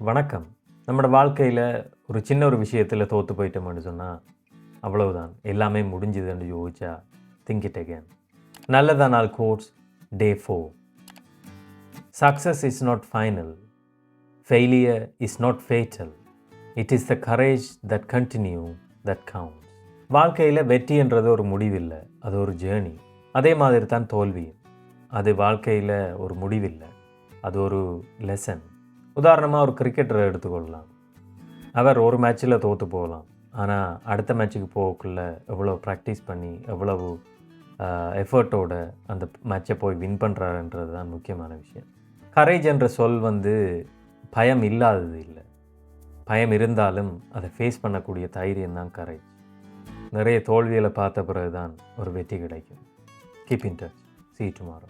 வணக்கம். நம்மோட வாழ்க்கையில் ஒரு சின்ன ஒரு விஷயத்தில் தோற்று போயிட்டோம்னு சொன்னால் அவ்வளவுதான், எல்லாமே முடிஞ்சுதுன்னு யோசிச்சா திங்க் இட் அகேன். நல்லதா நாள் quotes day 4. Success is not final, failure is not fatal, it is the courage that continue that counts. வாழ்க்கையில் வெற்றின்றது ஒரு முடிவில்லை, அது ஒரு ஜேர்னி. அதே மாதிரி தான் தோல்வி, அது வாழ்க்கையில் ஒரு முடிவில்லை, அது ஒரு லெசன். உதாரணமாக ஒரு கிரிக்கெட்டரை எடுத்துக்கொள்ளலாம். அவர் ஒரு மேட்ச்சில் தோற்று போகலாம், ஆனால் அடுத்த மேட்ச்சுக்கு போகக்குள்ள எவ்வளோ ப்ராக்டிஸ் பண்ணி எவ்வளவு எஃபர்ட்டோட அந்த மேட்சை போய் வின் பண்ணுறாருன்றது தான் முக்கியமான விஷயம். கரேஜ் என்ற சொல் பயம் இல்லாதது இல்லை, பயம் இருந்தாலும் அதை ஃபேஸ் பண்ணக்கூடிய தைரியம் தான் கரேஜ். நிறைய தோல்விகளை பார்த்த பிறகு தான் ஒரு வெற்றி கிடைக்கும். Keep in touch. See you tomorrow.